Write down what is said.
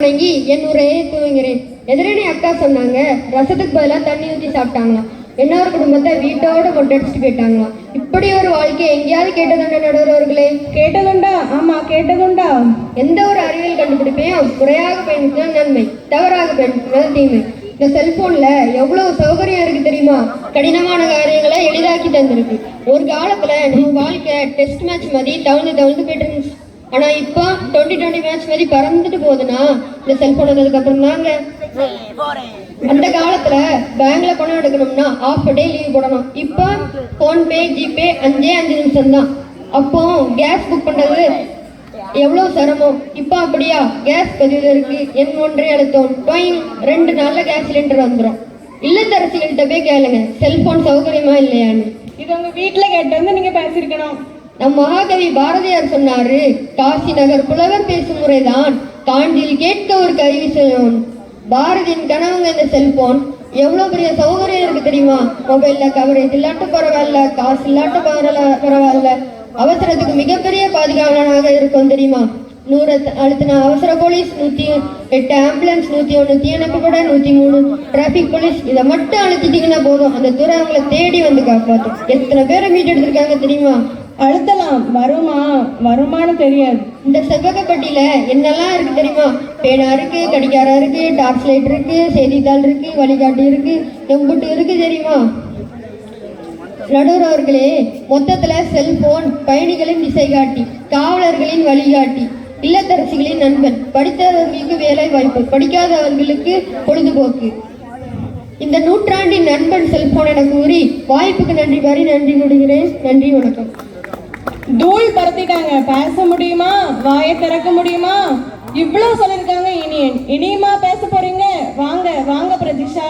வணங்கி என் உரையை துவங்கிறேன். எதிரணி அக்கா சொன்னாங்க, ரசத்துக்கு பதிலாக தண்ணி ஊற்றி சாப்பிட்டாங்களாம். இன்னொரு குடும்பத்தை வீட்டோட கொட்டடிச்சுட்டு போயிட்டாங்களாம். இப்படி ஒரு வாழ்க்கையை எங்கேயாவது கேட்டதுண்டா நடுவர்களே? கேட்டதுண்டா? ஆமா, கேட்டதுண்டா. எந்த ஒரு அறிவியல் கண்டுபிடிப்பையும் முறையாக பயன்படுத்தினால் நன்மை, தவறாக பயன்படுத்தினால் தீமை. இந்த செல்போன்ல எவ்வளவு சௌகரியம் இருக்கு தெரியுமா? கடினமான காரியங்களை எளிதாக்கி தந்திருக்கு. ஒரு காலத்துல நம்ம வாழ்க்கை டெஸ்ட் மேட்ச் மாதிரி தவழ்ந்து போயிட்டு இருந்துச்சு. ஆனா இப்போ 2020 மேட்ச் மாதிரி பறந்துட்டு போகுதுன்னா இந்த செல்போன் வந்ததுக்கு அப்புறம் தாங்க. அந்த காலத்துல பேங்க்ல பணம் எடுக்கணும்னா ஆஃப் டே லீவ் போடணும். இப்போ போன்பே, ஜிபே 5 நிமிஷம் தான். அப்போ கேஸ் புக் பண்றது எவ்வளவு சிரமம். இப்போ அப்படியா? கேஸ் பதிவு இருக்கு, எண் ஒன்றை அழுத்தம், 2 நாள்ல கேஸ் சிலிண்டர் வந்துடும். இல்லத்தரசிகள்கிட்ட போய் கேளுங்க, செல்போன் சௌகரியமா இல்லையான்னு. இது உங்க வீட்டுல கேட்டு வந்து நீங்க பேசிருக்கணும். நம் மகாகவி பாரதியார் சொன்னாரு, காசி நகர் புலவர் பேசும் முறைதான் காஞ்சியில் கேட்க ஒரு கருவி செய்யும். பாரதியின் கனவுங்க இந்த செல்போன். எவ்வளவு பெரிய சௌகரியம் இருக்கு தெரியுமா? மொபைல்ல கவரேஜ் இல்லாட்டும் பரவாயில்ல, காசு இல்லாட்டும் பரவாயில்ல, அவசரத்துக்கு மிகப்பெரிய பாதுகாவலனாக இருக்கும் தெரியுமா? 100 அழுத்தின அவசர போலீஸ், 108 ஆம்புலன்ஸ், 101 தீயணைப்பு படை, 103 டிராபிக் போலீஸ். இதை மட்டும் அழுத்திட்டீங்கன்னா போதும், அந்த துறை அவங்களை தேடி வந்து காப்பாற்றும். எத்தனை பேரை மீட் எடுத்திருக்காங்க தெரியுமா? அழுத்தலாம், வருமானு தெரியாது. இந்த செவ்வகப்பட்டியில என்னெல்லாம் இருக்கு தெரியுமா? பேனா இருக்கு, கடிகாரா இருக்கு, டார்ச் லைட் இருக்கு, செய்தித்தாள் இருக்கு, வழிகாட்டி இருக்கு, எம்புட்டு இருக்கு தெரியுமா? நடுவர்களே, மொத்தத்துல செல்போன் பயணிகளின் திசை காட்டி, காவலர்களின் வழிகாட்டி, இல்லத்தரசிகளின் நண்பன், படித்தவர்களுக்கு வேலை வாய்ப்பு, படிக்காதவர்களுக்கு பொழுதுபோக்கு. இந்த நூற்றாண்டின் நண்பன் செல்போன் என கூறி வாய்ப்புக்கு நன்றி பாரி நன்றி கொடுக்கிறேன். நன்றி, வணக்கம். தூள் பறத்திட்டாங்க. பேச முடியுமா? வாயை திறக்க முடியுமா? இவ்வளவு சொல்லிருக்காங்க. இனியுமா பேச போறீங்க? வாங்க பிரதீஷா.